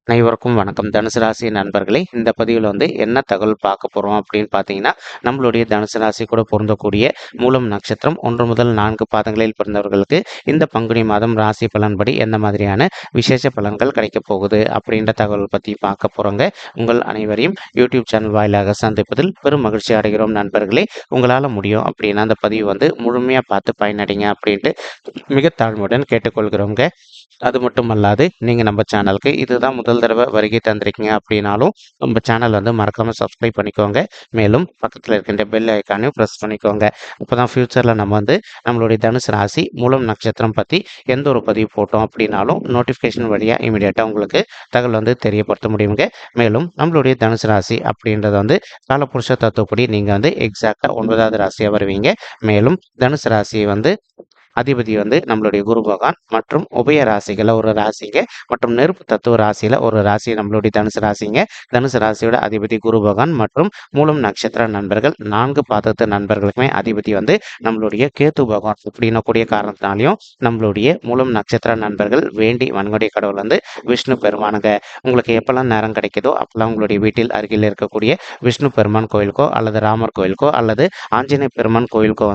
அனைவருக்கும் வணக்கம். தனுசு ராசி நண்பர்களே, இந்த பதிவில் என்ன தகவல் பார்க்க போகிறோம் அப்படின்னு பார்த்தீங்கன்னா, நம்மளுடைய தனுசு ராசி கூட பொருந்தக்கூடிய மூலம் நட்சத்திரம் 1 முதல் 4 பாதங்களில் பிறந்தவர்களுக்கு இந்த பங்குனி மாதம் ராசி பலன்படி எந்த மாதிரியான விசேஷ பலன்கள் கிடைக்க போகுது அப்படின்ற தகவல் பற்றி பார்க்க போகிறோங்க. உங்கள் அனைவரையும் யூடியூப் சேனல் வாயிலாக சந்திப்பதில் பெரும் மகிழ்ச்சி அடைகிறோம் நண்பர்களே. உங்களால் முடியும் அப்படின்னா அந்த பதிவு முழுமையாக பார்த்து பயனடைங்க அப்படின்ட்டு மிக தாழ்மையுடன் கேட்டுக்கொள்கிறோங்க. அது மட்டும் அல்லாது நீங்கள் நம்ம சேனலுக்கு இதுதான் முதல் தடவை வருகை தந்திருக்கீங்க அப்படின்னாலும் நம்ம சேனல் மறக்காமல் சப்ஸ்கிரைப் பண்ணிக்கோங்க. மேலும் பக்கத்தில் இருக்கின்ற பெல் ஐக்கானையும் ப்ரெஸ் பண்ணிக்கோங்க. அப்போ தான் ஃப்யூச்சரில் நம்ம நம்மளுடைய தனுசு ராசி மூலம் நட்சத்திரம் பற்றி எந்த ஒரு பதிவு போட்டோம் அப்படின்னாலும் நோட்டிஃபிகேஷன் வழியாக இமீடியட்டாக உங்களுக்கு தகவல் தெரியப்படுத்த முடியுங்க. மேலும் நம்மளுடைய தனுசு ராசி அப்படின்றது காலபுருஷ தத்துவப்படி நீங்கள் எக்ஸாக்டாக 9வது ராசியாக வருவீங்க. மேலும் தனுசு ராசியை அதிபதி நம்மளுடைய குரு பகவான் மற்றும் உபய ராசிகள ஒரு ராசிங்க மற்றும் நெருப்பு தத்துவ ராசியில ஒரு ராசி நம்மளுடைய தனுசு ராசிங்க. தனுசு ராசியோட அதிபதி குரு பகவான் மற்றும் மூலம் நட்சத்திர நண்பர்கள் 4 பாதத்து நண்பர்களுக்குமே அதிபதி நம்மளுடைய கேத்து பகவான் அப்படின்னக்கூடிய காரணத்தினாலையும் நம்மளுடைய மூலம் நட்சத்திர நண்பர்கள் வேண்டி வன்கொடை கடவுள் விஷ்ணு பெருமானுங்க. உங்களுக்கு எப்பெல்லாம் நேரம் கிடைக்குதோ அப்பெல்லாம் உங்களுடைய வீட்டில் அருகில் இருக்கக்கூடிய விஷ்ணு பெருமான் கோயிலுக்கோ அல்லது ராமர் கோயிலுக்கோ அல்லது ஆஞ்சநேய பெருமான் கோயிலுக்கோ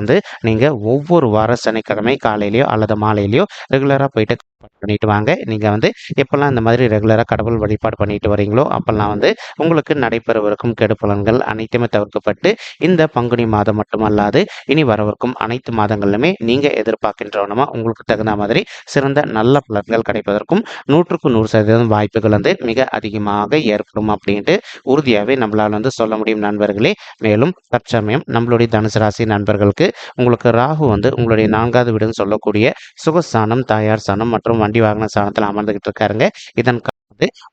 நீங்க ஒவ்வொரு வார சனிக்கிழமை காலையிலயோ அல்லது மாலையிலயோ ரெகுலரா போயிட்டு பண்ணிட்டு வாங்க. நீங்க எப்பெல்லாம் இந்த மாதிரி ரெகுலரா கடவுள் வழிபாடு பண்ணிட்டு வரீங்களோ அப்பெல்லாம் உங்களுக்கு நடைபெறவிருக்கும் கெடு பலன்கள் அனைத்துமே தவிர்க்கப்பட்டு இந்த பங்குனி மாதம் மட்டுமல்லாது இனி வரவிருக்கும் அனைத்து மாதங்களிலுமே நீங்க எதிர்பார்க்கின்றவனமா உங்களுக்கு தகுந்த மாதிரி சிறந்த நல்ல பலன்கள் கிடைப்பதற்கும் 100க்கு 100% வாய்ப்புகள் மிக அதிகமாக ஏற்படும் அப்படின்ட்டு உறுதியாகவே நம்மளால் சொல்ல முடியும் நண்பர்களே. மேலும் தற்சமயம் நம்மளுடைய தனுசு ராசி நண்பர்களுக்கு உங்களுக்கு ராகு உங்களுடைய 4வது வீடுன்னு சொல்லக்கூடிய சுகஸ்தானம், தாயார் ஸ்தானம் மற்றும் வண்டி வாகன ஸ்தானத்தில் அமர்ந்துகிட்டு இருக்காருங்க. இதன்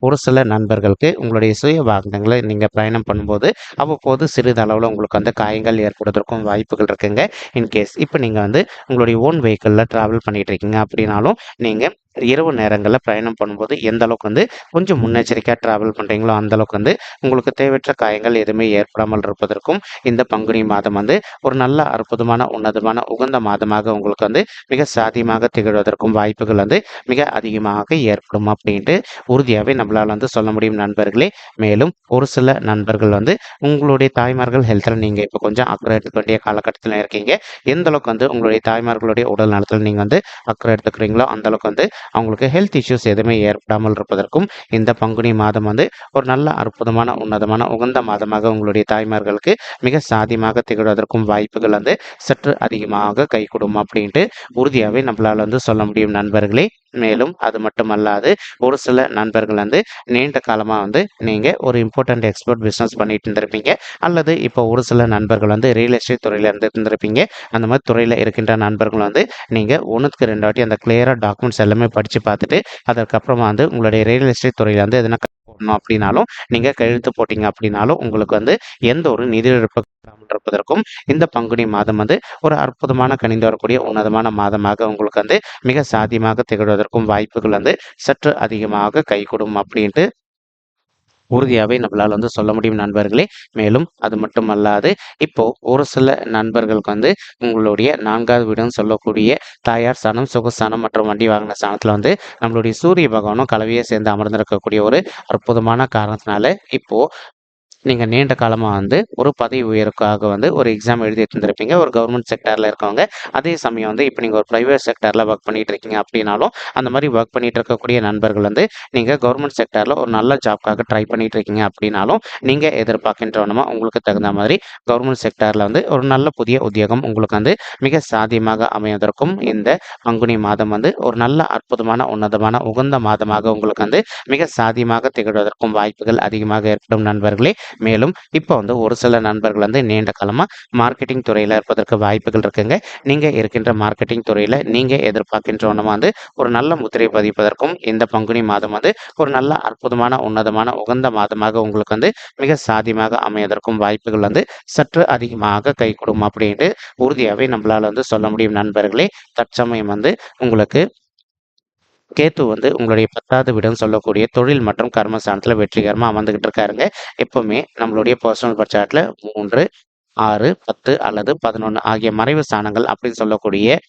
ஒரு சில நண்பர்களுக்கு உங்களுடைய சுய வாகனங்களை நீங்கள் பயணம் பண்ணும்போது அவ்வப்போது சிறிதளவில் உங்களுக்கு காயங்கள் ஏற்படுவதற்கும் வாய்ப்புகள் இருக்குங்க. இன்கேஸ் இப்போ நீங்கள் உங்களுடைய ஓன் வெஹிக்கிளில் ட்ராவல் பண்ணிட்டு இருக்கீங்க அப்படின்னாலும் நீங்கள் இரவு நேரங்களில் பயணம் பண்ணும்போது எந்த அளவுக்கு கொஞ்சம் முன்னெச்சரிக்கையாக ட்ராவல் பண்ணுறீங்களோ அந்த அளவுக்கு உங்களுக்கு தேவையற்ற காயங்கள் எதுவுமே ஏற்படாமல் இருப்பதற்கும் இந்த பங்குனி மாதம் ஒரு நல்ல அற்புதமான உன்னதமான உகந்த மாதமாக உங்களுக்கு மிக சாத்தியமாக திகழ்வதற்கும் வாய்ப்புகள் மிக அதிகமாக ஏற்படும் அப்படின்ட்டு உறுதியாகவே நம்மளால் சொல்ல முடியும் நண்பர்களே. மேலும் ஒரு சில நண்பர்கள் உங்களுடைய தாய்மார்கள் ஹெல்த்தில் நீங்கள் இப்போ கொஞ்சம் அக்கறை எடுத்துக்க வேண்டிய காலகட்டத்தில் இருக்கீங்க. எந்த அளவுக்கு உங்களுடைய தாய்மார்களுடைய உடல் நலத்தில் நீங்கள் அக்கறை எடுத்துக்கிறீங்களோ அந்த அளவுக்கு அவங்களுக்கு ஹெல்த் இஷ்யூஸ் எதுவுமே ஏற்படாமல் இருப்பதற்கும் இந்த பங்குனி மாதம் ஒரு நல்ல அற்புதமான உன்னதமான உகந்த மாதமாக உங்களுடைய தாய்மார்களுக்கு மிக சாதியமாக திகழ்வதற்கும் வாய்ப்புகள் சற்று அதிகமாக கைகூடும் அப்படின்ட்டு உறுதியாகவே நம்மளால் சொல்ல முடியும் நண்பர்களே. மேலும் அது மட்டுமல்லாது ஒரு சில நண்பர்கள் நீண்ட காலமாக நீங்கள் ஒரு இம்பார்ட்டன்ட் எக்ஸ்போர்ட் பிஸ்னஸ் பண்ணிட்டு இருந்திருப்பீங்க அல்லது இப்போ ஒரு சில நண்பர்கள் ரியல் எஸ்டேட் துறையில் இருந்திருப்பீங்க. அந்த மாதிரி துறையில் இருக்கின்ற நண்பர்கள் நீங்கள் 1க்கு 2 வாட்டி அந்த கிளியராக டாக்குமெண்ட்ஸ் எல்லாமே படித்து பார்த்துட்டு அதற்கப்புறமா உங்களுடைய ரியல் எஸ்டேட் துறையில் எதனா போடணும் அப்படின்னாலும் நீங்கள் கையெழுத்து போட்டீங்க அப்படின்னாலும் உங்களுக்கு எந்த ஒரு நிதி இழப்பு இருப்பதற்கும் இந்த பங்குனி மாதம் ஒரு அற்புதமான கணிந்து வரக்கூடிய உன்னதமான மாதமாக உங்களுக்கு மிக சாத்தியமாக திகழ்வதற்கும் வாய்ப்புகள் சற்று அதிகமாக கைகூடும் அப்படின்ட்டு உறுதியாகவே நம்மளால் சொல்ல முடியும் நண்பர்களே. மேலும் அது மட்டும் அல்லாது இப்போ ஒரு சில நண்பர்களுக்கு உங்களுடைய 4வது வீடுன்னு சொல்லக்கூடிய தாயார் ஸ்தானம், சுகஸ்தானம் மற்றும் வண்டி வாகன ஸ்தானத்தில் நம்மளுடைய சூரிய பகவானும் கலவையை சேர்ந்து அமர்ந்திருக்கக்கூடிய ஒரு அற்புதமான காரணத்தினால இப்போ நீங்கள் நீண்ட காலமாக ஒரு பதவி உயர்வுக்காக ஒரு எக்ஸாம் எழுதிட்டு இருந்திருப்பீங்க ஒரு கவர்மெண்ட் செக்டரில் இருக்கவங்க. அதே சமயம் இப்போ நீங்கள் ஒரு ப்ரைவேட் செக்டரில் ஒர்க் பண்ணிட்டு இருக்கீங்க அப்படின்னாலும் அந்த மாதிரி ஒர்க் பண்ணிட்டு இருக்கக்கூடிய நண்பர்கள் நீங்கள் கவர்மெண்ட் செக்டரில் ஒரு நல்ல ஜாப்காக ட்ரை பண்ணிட்டு இருக்கீங்க அப்படின்னாலும் நீங்கள் எதிர்பார்க்கின்றவனமா உங்களுக்கு தகுந்த மாதிரி கவர்மெண்ட் செக்டரில் ஒரு நல்ல புதிய உத்தியோகம் உங்களுக்கு மிக சாத்தியமாக அமைவதற்கும் இந்த பங்குனி மாதம் ஒரு நல்ல அற்புதமான உன்னதமான உகந்த மாதமாக உங்களுக்கு மிக சாத்தியமாக திகழ்வதற்கும் வாய்ப்புகள் அதிகமாக ஏற்படும் நண்பர்களே. மேலும் இப்போ ஒரு சில நண்பர்கள் நீண்ட காலமாக மார்க்கெட்டிங் துறையில் இருப்பதற்கு வாய்ப்புகள் இருக்குங்க. நீங்கள் இருக்கின்ற மார்க்கெட்டிங் துறையில் நீங்கள் எதிர்பார்க்கின்றவனமா ஒரு நல்ல முத்திரை பதிப்பதற்கும் இந்த பங்குனி மாதம் ஒரு நல்ல அற்புதமான உன்னதமான உகந்த மாதமாக உங்களுக்கு மிக சாதியமாக அமைவதற்கும் வாய்ப்புகள் சற்று அதிகமாக கைகூடும் அப்படின்ட்டு உறுதியாகவே நம்மளால் சொல்ல முடியும் நண்பர்களே. தற்சமயம் உங்களுக்கு கேத்து உங்களுடைய 10வது வீடுன்னு சொல்லக்கூடிய தொழில் மற்றும் கர்மஸ்தானத்தில் வெற்றிகரமாக அமர்ந்துகிட்டு இருக்காருங்க. எப்பவுமே நம்மளுடைய பர்சனல் பட்சாட்டில் 3, 6, 10 அல்லது 11 ஆகிய மறைவு ஸ்தானங்கள் அப்படின்னு சொல்லக்கூடிய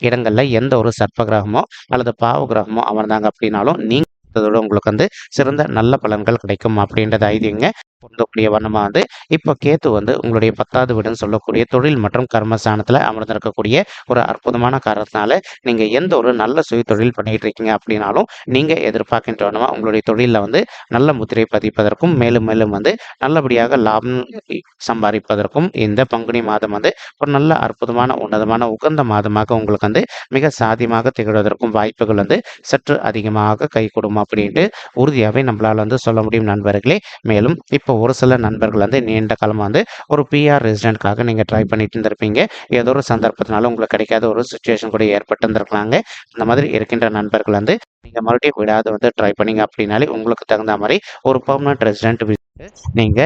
இடங்கள்ல எந்த ஒரு சர்ப்ப கிரகமோ அல்லது பாவ கிரகமோ அமர்ந்தாங்க அப்படின்னாலும் எதிர்பார்த்ததோட உங்களுக்கு வந்து சிறந்த நல்ல பலன்கள் கிடைக்கும் அப்படின்றது ஐதீங்க. பொருந்தக்கூடிய வண்ணமா வந்து இப்போ கேத்து வந்து உங்களுடைய 10வது வீடுன்னு சொல்லக்கூடிய தொழில் மற்றும் கர்மஸ்தானத்துல அமர்ந்திருக்கக்கூடிய ஒரு அற்புதமான காரணத்தினால நீங்க எந்த ஒரு நல்ல சுய தொழில் பண்ணிட்டு இருக்கீங்க அப்படின்னாலும் நீங்க எதிர்பார்க்கின்ற வண்ணமா உங்களுடைய தொழிலில் வந்து நல்ல முத்திரை பதிப்பதற்கும் மேலும் மேலும் வந்து நல்லபடியாக லாபம் சம்பாதிப்பதற்கும் இந்த பங்குனி மாதம் வந்து ஒரு நல்ல அற்புதமான உன்னதமான உகந்த மாதமாக உங்களுக்கு வந்து மிக சாதியமாக திகழ்வதற்கும் வாய்ப்புகள் வந்து சற்று அதிகமாக கை கொடுக்கும் அப்படின்ட்டு உறுதியாகவே நம்மளால் வந்து சொல்ல முடியும் நண்பர்களே. மேலும் இப்போ ஒரு சில நண்பர்கள் வந்து நீண்ட காலமாக வந்து ஒரு பிஆர் ரெசிடென்ட்காக நீங்கள் ட்ரை பண்ணிட்டு இருந்திருப்பீங்க. ஏதோ ஒரு சந்தர்ப்பத்தினால உங்களுக்கு கிடைக்காத ஒரு சுச்சுவேஷன் கூட ஏற்பட்டு இருந்திருக்கலாங்க. அந்த மாதிரி இருக்கின்ற நண்பர்கள் வந்து நீங்கள் மறுபடியும் விடாது வந்து ட்ரை பண்ணீங்க அப்படின்னாலே உங்களுக்கு தகுந்த மாதிரி ஒரு பெர்மனன்ட் ரெசிடென்ட் நீங்க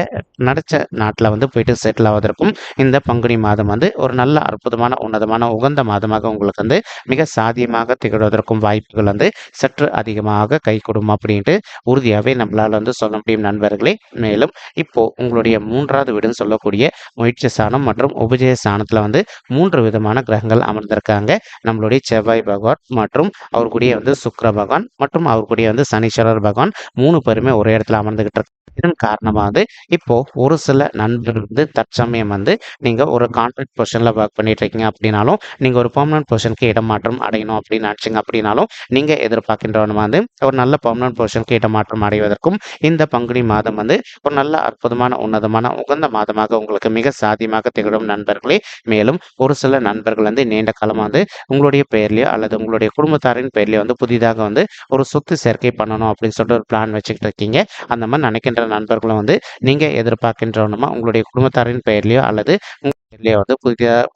நடிச்ச நாட்டில் வந்து போயிட்டு செட்டில் ஆவதற்கும் இந்த பங்குனி மாதம் வந்து ஒரு நல்ல அற்புதமான உன்னதமான உகந்த மாதமாக உங்களுக்கு வந்து மிக சாத்தியமாக திகழ்வதற்கும் வாய்ப்புகள் வந்து சற்று அதிகமாக கை கொடுக்கும் அப்படின்ட்டு உறுதியாகவே நம்மளால் வந்து சொல்ல முடியும் நண்பர்களே. மேலும் இப்போ உங்களுடைய 3வது வீடுன்னு சொல்லக்கூடிய முயற்சி ஸ்தானம் மற்றும் உபஜய ஸ்தானத்தில் வந்து 3 விதமான கிரகங்கள் அமர்ந்திருக்காங்க. நம்மளுடைய செவ்வாய் பகவான் மற்றும் அவர் கூடிய வந்து சுக்கிர பகவான் மற்றும் அவர் கூடிய வந்து சனீஸ்வரர் பகவான் 3 பேருமே ஒரே இடத்துல அமர்ந்துகிட்டு இருக்காங்க. இதன் காரணமாக வந்து இப்போ ஒரு சில நண்பர்கள் வந்து தற்சமயம் வந்து நீங்க ஒரு கான்ட்ராக்ட் பொசிஷன்ல ஒர்க் பண்ணிட்டு இருக்கீங்க அப்படின்னாலும் நீங்க ஒரு பெர்மனன்ட் பொசிஷனுக்கு இடமாற்றம் அடையணும் அப்படின்னு நினைச்சீங்க அப்படின்னாலும் நீங்க எதிர்பார்க்கின்றவன் வந்து ஒரு நல்ல பெர்மனன்ட் பொசிஷனுக்கு இடமாற்றம் அடைவதற்கும் இந்த பங்குனி மாதம் வந்து ஒரு நல்ல அற்புதமான உன்னதமான உகந்த மாதமாக உங்களுக்கு மிக சாத்தியமாக திகழும் நண்பர்களே. மேலும் ஒரு சில நண்பர்கள் வந்து நீண்ட காலமாக வந்து உங்களுடைய பெயர்லயோ அல்லது உங்களுடைய குடும்பத்தாரின் பெயர்லயோ வந்து புதிதாக வந்து ஒரு சொத்து சேர்க்கை பண்ணணும் அப்படின்னு சொல்லிட்டு ஒரு பிளான் வச்சுக்கிட்டு இருக்கீங்க. அந்த மாதிரி நினைக்கின்ற நண்பர்களும் வந்து நீங்க எதிர்பார்க்கின்றவனுமா உங்களுடைய குடும்பத்தாரின் பெயர்லயோ அல்லது பெயர்லயோ வந்து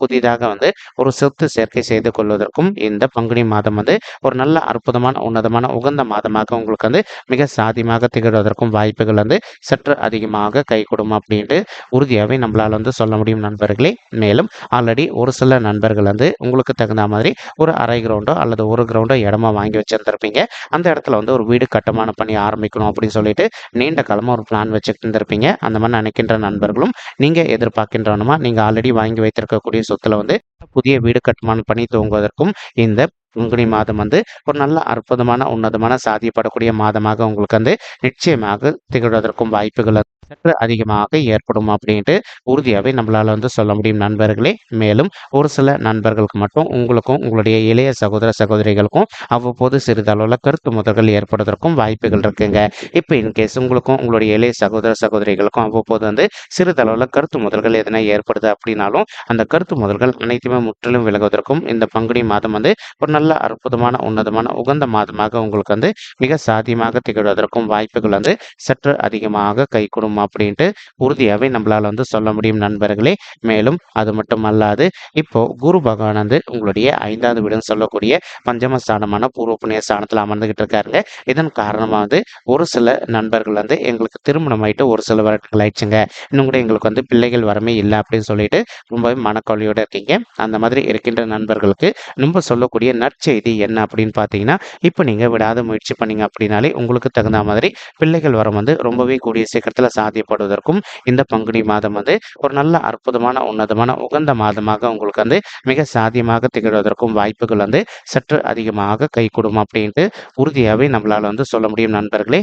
புதிதாக வந்து ஒரு சொத்து சேர்க்கை செய்து கொள்வதற்கும் இந்த பங்குனி மாதம் வந்து ஒரு நல்ல அற்புதமான உன்னதமான உகந்த மாதமாக உங்களுக்கு வந்து மிக சாதியமாக திகழ்வதற்கும் வாய்ப்புகள் வந்து சற்று அதிகமாக கை கொடுக்கும் அப்படின்ட்டு உறுதியாகவே நம்மளால் வந்து சொல்ல முடியும் நண்பர்களே. மேலும் ஆல்ரெடி ஒரு சில நண்பர்கள் வந்து உங்களுக்கு தகுந்த மாதிரி ஒரு அரை கிரவுண்டோ அல்லது ஒரு கிரவுண்டோ இடமா வாங்கி வச்சிருந்திருப்பீங்க. அந்த இடத்துல வந்து ஒரு வீடு கட்டுமான பணி ஆரம்பிக்கணும் அப்படின்னு சொல்லிட்டு நீண்ட காலமாக ஒரு பிளான் வச்சுட்டு இருந்திருப்பீங்க. அந்த மாதிரி நினைக்கின்ற நண்பர்களும் நீங்கள் எதிர்பார்க்கின்றவனுமா நீங்கள் ஆல்ரெடி வாங்கி வைத்திருக்கக்கூடிய சொத்துல வந்து புதிய வீடு கட்டுமானம் பணி துவங்குவதற்கும் இந்த பங்குனி மாதம் வந்து ஒரு நல்ல அற்புதமான உன்னதமான சாதியப்படக்கூடிய மாதமாக உங்களுக்கு வந்து நிச்சயமாக திகழ்வதற்கும் வாய்ப்புகள் சற்று அதிகமாக ஏற்படும் அப்படின்ட்டு உறுதியாகவே நம்மளால வந்து சொல்ல முடியும் நண்பர்களே. மேலும் ஒரு சில நண்பர்களுக்கு மட்டும் உங்களுக்கும் உங்களுடைய இளைய சகோதர சகோதரிகளுக்கும் அவ்வப்போது சிறிதளவில் கருத்து முதல்கள் ஏற்படுவதற்கும் வாய்ப்புகள் இருக்குங்க. இப்போ இன்கேஸ் உங்களுக்கும் உங்களுடைய இளைய சகோதர சகோதரிகளுக்கும் அவ்வப்போது வந்து சிறிதளவில் கருத்து முதல்கள் எதனா ஏற்படுது அப்படின்னாலும் அந்த கருத்து முதல்கள் அனைத்துமே முற்றிலும் விலகுவதற்கும் இந்த பங்குனி மாதம் வந்து ஒரு நல்ல அற்புதமான உன்னதமான உகந்த மாதமாக உங்களுக்கு வந்து மிக சாத்தியமாக திகழ்வதற்கும் வாய்ப்புகள் வந்து சற்று அதிகமாக கை கொடுக்கும் அப்படின்ட்டு உறுதியாகவே நம்மளால வந்து சொல்ல முடியும் நண்பர்களே. மேலும் அது மட்டும் அல்லாது இப்போ குரு பகவான் வந்து உங்களுடைய 5வது வீடுன்னு சொல்லக்கூடிய பஞ்சமஸ்தானமான பூர்வ புண்ணிய ஸ்தானத்தில் அமர்ந்துகிட்டு இருக்காருங்க. இதன் காரணமாக வந்து ஒரு சில நண்பர்கள் வந்து எங்களுக்கு திருமணம் ஆயிட்டு ஒரு சில வருடங்கள் ஆயிடுச்சுங்க, இன்னும் கூட எங்களுக்கு வந்து பிள்ளைகள் வரமே இல்லை அப்படின்னு சொல்லிட்டு ரொம்பவே மனக்கவலையோட இருக்கீங்க. அந்த மாதிரி இருக்கின்ற நண்பர்களுக்கு நம்ம சொல்லக்கூடிய நற்செய்தி என்ன அப்படின்னு பார்த்தீங்கன்னா, இப்போ நீங்கள் விடாத முயற்சி பண்ணீங்க அப்படின்னாலே உங்களுக்கு தகுந்த மாதிரி பிள்ளைகள் வரம் வந்து ரொம்பவே கூடிய சீக்கிரத்தில் சாத்தியப்படுவதற்கும் இந்த பங்குனி மாதம் வந்து ஒரு நல்ல அற்புதமான உன்னதமான உகந்த மாதமாக உங்களுக்கு வந்து மிக சாத்தியமாக திகழ்வதற்கும் வாய்ப்புகள் வந்து சற்று அதிகமாக கை கொடுக்கும் அப்படின்ட்டு உறுதியாகவே நம்மளால் வந்து சொல்ல முடியும் நண்பர்களே.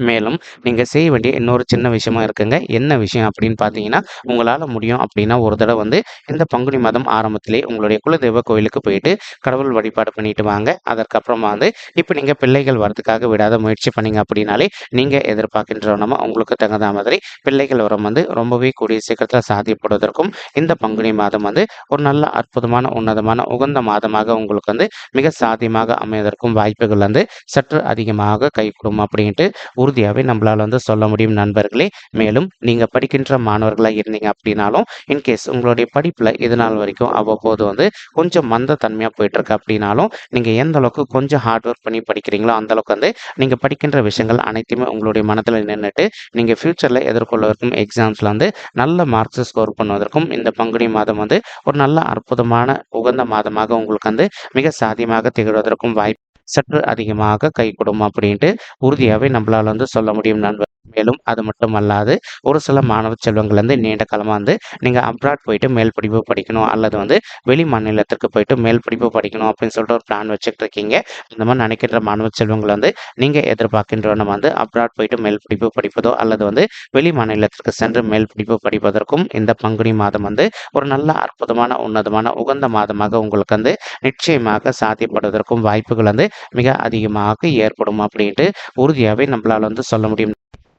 மேலும் நீங்கள் செய்ய வேண்டிய இன்னொரு சின்ன விஷயமா இருக்குங்க. என்ன விஷயம் அப்படின்னு பார்த்தீங்கன்னா, உங்களால் முடியும் அப்படின்னா ஒரு தடவை வந்து இந்த பங்குனி மாதம் ஆரம்பத்திலே உங்களுடைய குலதெய்வ கோயிலுக்கு போயிட்டு கடவுள் வழிபாடு பண்ணிட்டு வாங்க. அதற்கப்புறமா வந்து இப்போ நீங்கள் பிள்ளைகள் வரதுக்காக விடாத முயற்சி பண்ணீங்க அப்படின்னாலே நீங்கள் எதிர்பார்க்கின்றவனமா உங்களுக்கு தகுந்த மாதிரி பிள்ளைகள் வரம் வந்து ரொம்பவே கூடிய சீக்கிரத்தில் சாத்தியப்படுவதற்கும் இந்த பங்குனி மாதம் வந்து ஒரு நல்ல அற்புதமான உன்னதமான உகந்த மாதமாக உங்களுக்கு வந்து மிக சாத்தியமாக அமைவதற்கும் வாய்ப்புகள் வந்து சற்று அதிகமாக கை கொடுக்கும் அப்படின்ட்டு உறுதியாகவே நம்மளால் வந்து சொல்ல முடியும் நண்பர்களே. மேலும் நீங்கள் படிக்கின்ற மாணவர்களாக இருந்தீங்க அப்படின்னாலும் இன்கேஸ் உங்களுடைய படிப்பில் இது நாள் வரைக்கும் அவ்வப்போது வந்து கொஞ்சம் மந்த தன்மையாக போயிட்டுருக்கு அப்படின்னாலும் நீங்கள் எந்த அளவுக்கு கொஞ்சம் ஹார்ட் ஒர்க் பண்ணி படிக்கிறீங்களோ அந்தளவுக்கு வந்து நீங்கள் படிக்கின்ற விஷயங்கள் அனைத்துமே உங்களுடைய மனதில் நின்றுட்டு நீங்கள் ஃப்யூச்சரில் எதிர்கொள்வதற்கும் எக்ஸாம்ஸில் வந்து நல்ல மார்க்ஸ் ஸ்கோர் பண்ணுவதற்கும் இந்த பங்குனி மாதம் வந்து ஒரு நல்ல அற்புதமான உகந்த மாதமாக உங்களுக்கு வந்து மிக சாத்தியமாக திகழ்வதற்கும் வாய்ப்பு சற்று அதிகமாக கை கொடுக்கும் அப்படின்ட்டு உறுதியாகவே நம்மளால் வந்து சொல்ல முடியும் நண்பர். மேலும் அது மட்டும் அல்லாது ஒரு சில மாணவ செல்வங்கள் வந்து நீண்ட காலமா வந்து நீங்க அப்ராட் போயிட்டு மேல் படிப்பு படிக்கணும் அல்லது வந்து வெளி மாநிலத்திற்கு போயிட்டு மேல் படிப்பு படிக்கணும் அப்படின்னு சொல்லிட்டு ஒரு பிளான் வச்சுட்டு இருக்கீங்க. இந்த மாதிரி நினைக்கின்ற மாணவ செல்வங்கள் வந்து நீங்க எதிர்பார்க்கின்ற நம்ம வந்து அப்ராட் போயிட்டு மேல் படிப்பு படிப்பதோ அல்லது வந்து வெளி மாநிலத்திற்கு சென்று மேல் படிப்பு படிப்பதற்கும் இந்த பங்குனி மாதம் வந்து ஒரு நல்ல அற்புதமான உன்னதமான உகந்த மாதமாக உங்களுக்கு வந்து நிச்சயமாக சாத்தியப்படுவதற்கும் வாய்ப்புகள் வந்து மிக அதிகமாக ஏற்படும் அப்படின்ட்டு உறுதியாகவே நம்மளால வந்து சொல்ல முடியும்.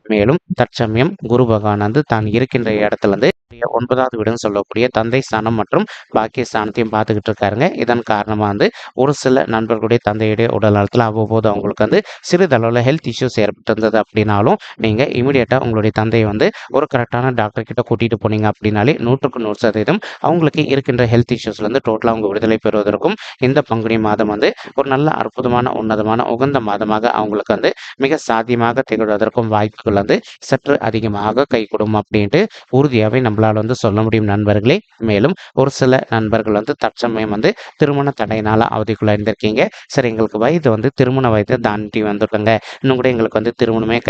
மேலும் தற்சமயம் குரு பகவான் வந்து தான் இருக்கின்ற இடத்துல இருந்து 9வது வீடுன்னு சொல்லக்கூடிய தந்தை ஸ்தானம் மற்றும் பாக்கிய ஸ்தானத்தையும் பார்த்துக்கிட்டு இருக்காருங்க. இதன் காரணமா வந்து ஒரு சில நண்பர்களுடைய தந்தையுடைய உடல் நலத்தில் அவ்வப்போது அவங்களுக்கு வந்து சிறிதளவில் ஹெல்த் இஷ்யூஸ் ஏற்பட்டிருந்தது அப்படின்னாலும் நீங்க இமீடியட்டா உங்களுடைய தந்தையை வந்து ஒரு கரெக்டான டாக்டர் கிட்ட கூட்டிட்டு போனீங்க அப்படின்னாலே 100% அவங்களுக்கு இருக்கின்ற ஹெல்த் இஷ்யூஸ்ல இருந்து டோட்டலா அவங்க விடுதலை பெறுவதற்கும் இந்த பங்குனி மாதம் வந்து ஒரு நல்ல அற்புதமான உன்னதமான உகந்த மாதமாக அவங்களுக்கு வந்து மிக சாத்தியமாக திகழ்வதற்கும் வாய்ப்புகள் வந்து சற்று அதிகமாக கைகூடும் அப்படின்ட்டு உறுதியாகவே நம்மளால வந்து சொல்ல முடியும் நண்பர்களே. மேலும் ஒரு சில நண்பர்கள் வந்து தற்சமயம் வந்து திருமண தடையினால அவதிக்குள்ளாயிருந்திருக்கீங்க. சரி, எங்களுக்கு வயது வந்து திருமண வயதை தாண்டி வந்துட்டோங்க, இன்னும் கூட எங்களுக்கு வந்து திருமணமே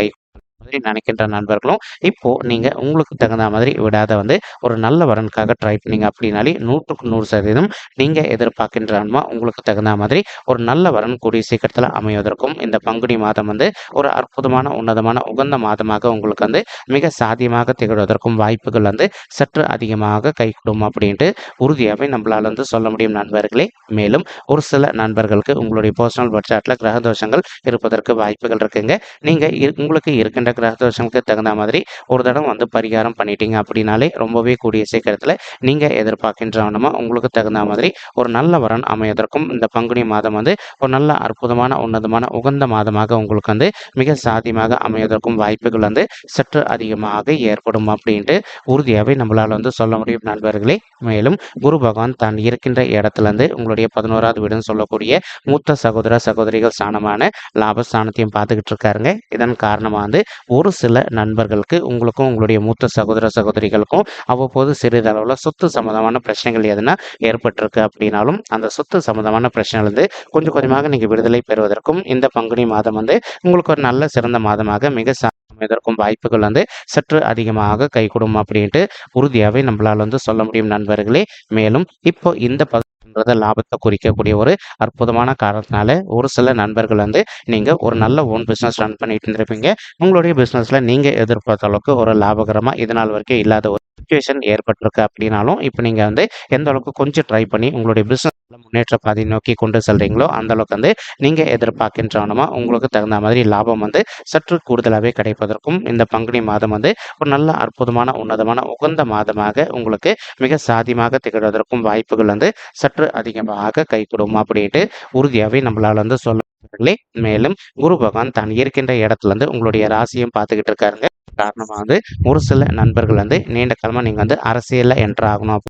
மாதிரி நினைக்கின்ற நண்பர்களும் இப்போ நீங்க உங்களுக்கு தகுந்த மாதிரி விடாத வந்து ஒரு நல்ல வரனுக்காக ட்ரை பண்ணீங்க அப்படின்னாலே 100% நீங்க எதிர்பார்க்கின்ற ஆன்மா உங்களுக்கு தகுந்த மாதிரி ஒரு நல்ல வரன் கூடிய சீக்கிரத்தில் அமைவதற்கும் இந்த பங்குனி மாதம் வந்து ஒரு அற்புதமான உன்னதமான உகந்த மாதமாக உங்களுக்கு வந்து மிக சாத்தியமாக திகழ்வதற்கும் வாய்ப்புகள் வந்து சற்று அதிகமாக கைகூடும் அப்படின்ட்டு உறுதியாகவே நம்மளால வந்து சொல்ல முடியும் நண்பர்களே. மேலும் ஒரு சில நண்பர்களுக்கு உங்களுடைய பர்சனல் பட்ஜெட்டில் கிரக தோஷங்கள் இருப்பதற்கு வாய்ப்புகள் இருக்குங்க. நீங்க உங்களுக்கு இருக்கின்ற கிரக தோஷங்களுக்கு தகுந்த மாதிரி ஒரு தடவை வந்து பரிகாரம் பண்ணிட்டீங்க அப்படின்னாலே ரொம்பவே கூடிய சீக்கிரத்தில் நீங்க எதிர்பார்க்கின்றவனமா உங்களுக்கு தகுந்த மாதிரி ஒரு நல்ல வரன் அமைவதற்கும் இந்த பங்குனி மாதம் வந்து ஒரு நல்ல அற்புதமான உன்னதமான உகந்த மாதமாக உங்களுக்கு வந்து மிக சாத்தியமாக அமைவதற்கும் வாய்ப்புகள் வந்து சற்று அதிகமாக ஏற்படும் அப்படின்ட்டு உறுதியாகவே நம்மளால வந்து சொல்ல முடியும் நண்பர்களே. மேலும் குரு பகவான் தான் இருக்கின்ற இடத்துல இருந்து உங்களுடைய 11வது வீடுன்னு சொல்லக்கூடிய மூத்த சகோதர சகோதரிகள் ஸ்தானமான லாபஸ்தானத்தையும் பார்த்துக்கிட்டு இருக்காருங்க. இதன் காரணமாக வந்து ஒரு சில நண்பர்களுக்கு உங்களுக்கும் உங்களுடைய மூத்த சகோதர சகோதரிகளுக்கும் அவ்வப்போது சிறிதளவில் சொத்து சம்பந்தமான பிரச்சனைகள் எதுனா ஏற்பட்டிருக்கு அப்படின்னாலும் அந்த சொத்து சம்பந்தமான பிரச்சனைகள் வந்து கொஞ்சம் கொஞ்சமாக நீங்கள் விடுதலை பெறுவதற்கும் இந்த பங்குனி மாதம் வந்து உங்களுக்கு ஒரு நல்ல சிறந்த மாதமாக மிக அமைவதற்கும் வாய்ப்புகள் வந்து சற்று அதிகமாக கைகூடும் அப்படின்ட்டு உறுதியாகவே நம்மளால் வந்து சொல்ல முடியும் நண்பர்களே. மேலும் இப்போ இந்த லாபத்தை குறிக்கக்கூடிய ஒரு அற்புதமான காரணத்தினால ஒரு சில நண்பர்கள் வந்து நீங்க ஒரு நல்ல ஓன் பிசினஸ் ரன் பண்ணிட்டு இருந்திருப்பீங்க. உங்களுடைய பிசினஸ்ல நீங்க எதிர்பார்த்த அளவுக்கு ஒரு லாபகரமா இது நாள் வரைக்கும் இல்லாத ஒரு சுச்சுவேஷன் ஏற்பட்டிருக்கு அப்படின்னாலும் இப்போ நீங்க வந்து எந்த அளவுக்கு கொஞ்சம் ட்ரை பண்ணி உங்களுடைய பிசினஸ் முன்னேற்ற பாதை நோக்கி கொண்டு செல்றீங்களோ அந்த அளவுக்கு வந்து நீங்க எதிர்பார்க்கின்றவனமா உங்களுக்கு தகுந்த மாதிரி லாபம் வந்து சற்று கூடுதலாகவே கிடைப்பதற்கும் இந்த பங்குனி மாதம் வந்து ஒரு நல்ல அற்புதமான உன்னதமான உகந்த மாதமாக உங்களுக்கு மிக சாதியமாக திகழ்வதற்கும் வாய்ப்புகள் வந்து சற்று அதிகமாக கைகூடும் அப்படின்ட்டு உறுதியாகவே நம்மளால வந்து சொல்ல. மேலும் குரு பகவான் தான் இருக்கின்ற இடத்துல இருந்து உங்களுடைய ராசியும் பார்த்துக்கிட்டு இருக்காருங்க. காரணமா வந்து ஒரு சில நண்பர்கள் வந்து நீண்ட காலமா நீங்க வந்து அரசியல்ல என்டர் ஆகணும்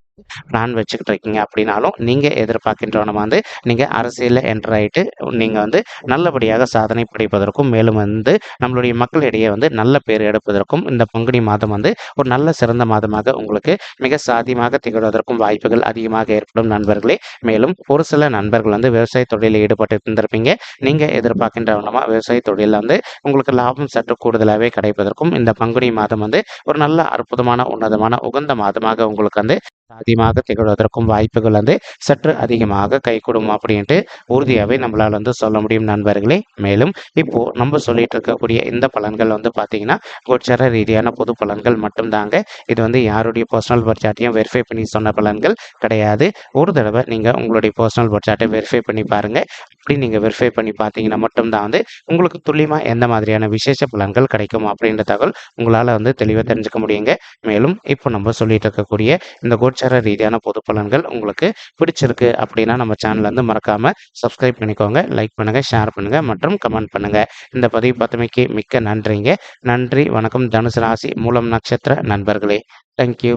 பிளான் வச்சுக்கிட்டு இருக்கீங்க அப்படின்னாலும் நீங்க எதிர்பார்க்கின்றவன வந்து நீங்க அரசியல்ல என்டர் ஆயிட்டு நீங்க வந்து நல்லபடியாக சாதனை படைப்பதற்கும் மேலும் வந்து நம்மளுடைய மக்களிடையே வந்து நல்ல பேர் எடுப்பதற்கும் இந்த பங்குனி மாதம் வந்து ஒரு நல்ல சிறந்த மாதமாக உங்களுக்கு மிக சாத்தியமாக திகழ்வதற்கும் வாய்ப்புகள் அதிகமாக ஏற்படும் நண்பர்களே. மேலும் ஒரு சில நண்பர்கள் வந்து விவசாய தொழிலில் ஈடுபட்டு இருந்திருப்பீங்க. நீங்க எதிர்பார்க்கின்றவனமா விவசாய தொழிலில் வந்து உங்களுக்கு லாபம் சற்று கூடுதலாகவே கிடைப்பதற்கும் இந்த பங்குனி மாதம் வந்து ஒரு நல்ல அற்புதமான உன்னதமான உகந்த மாதமாக உங்களுக்கு வந்து சாத்தியமாக திகழ்வதற்கும் வாய்ப்புகள் வந்து சற்று அதிகமாக கைகூடும் அப்படின்ட்டு உறுதியாகவே நம்மளால் வந்து சொல்ல முடியும் நண்பர்களே. மேலும் இப்போ நம்ம சொல்லிட்டு இருக்கக்கூடிய இந்த பலன்கள் வந்து பார்த்தீங்கன்னா கோச்சார ரீதியான பொது பலன்கள் மட்டும்தாங்க. இது வந்து யாருடைய பர்சனல் பட்ஜெட்டையும் வெரிஃபை பண்ணி சொன்ன பலன்கள் கிடையாது. ஒரு தடவை நீங்கள் உங்களுடைய பர்சனல் பட்ஜெட்டை வெரிஃபை பண்ணி பாருங்க. அப்படி நீங்கள் வெரிஃபை பண்ணி பார்த்தீங்கன்னா மட்டும்தான் வந்து உங்களுக்கு துல்லியமாக எந்த மாதிரியான விசேஷ பலன்கள் கிடைக்கும் அப்படின்ற தகவல் உங்களால் வந்து தெளிவாக தெரிஞ்சுக்க முடியுங்க. மேலும் இப்போ நம்ம சொல்லிட்டு இருக்கக்கூடிய இந்த கோச்சார ரீதியான பொது பலன்கள் உங்களுக்கு பிடிச்சிருக்கு அப்படின்னா நம்ம சேனல் வந்து மறக்காம சப்ஸ்கிரைப் பண்ணிக்கோங்க, லைக் பண்ணுங்க, ஷேர் பண்ணுங்க மற்றும் கமெண்ட் பண்ணுங்க. இந்த பதிவு பார்த்தமைக்கு மிக்க நன்றிங்க. நன்றி, வணக்கம். தனுசு ராசி மூலம் நட்சத்திர நண்பர்களே, தேங்க்யூ.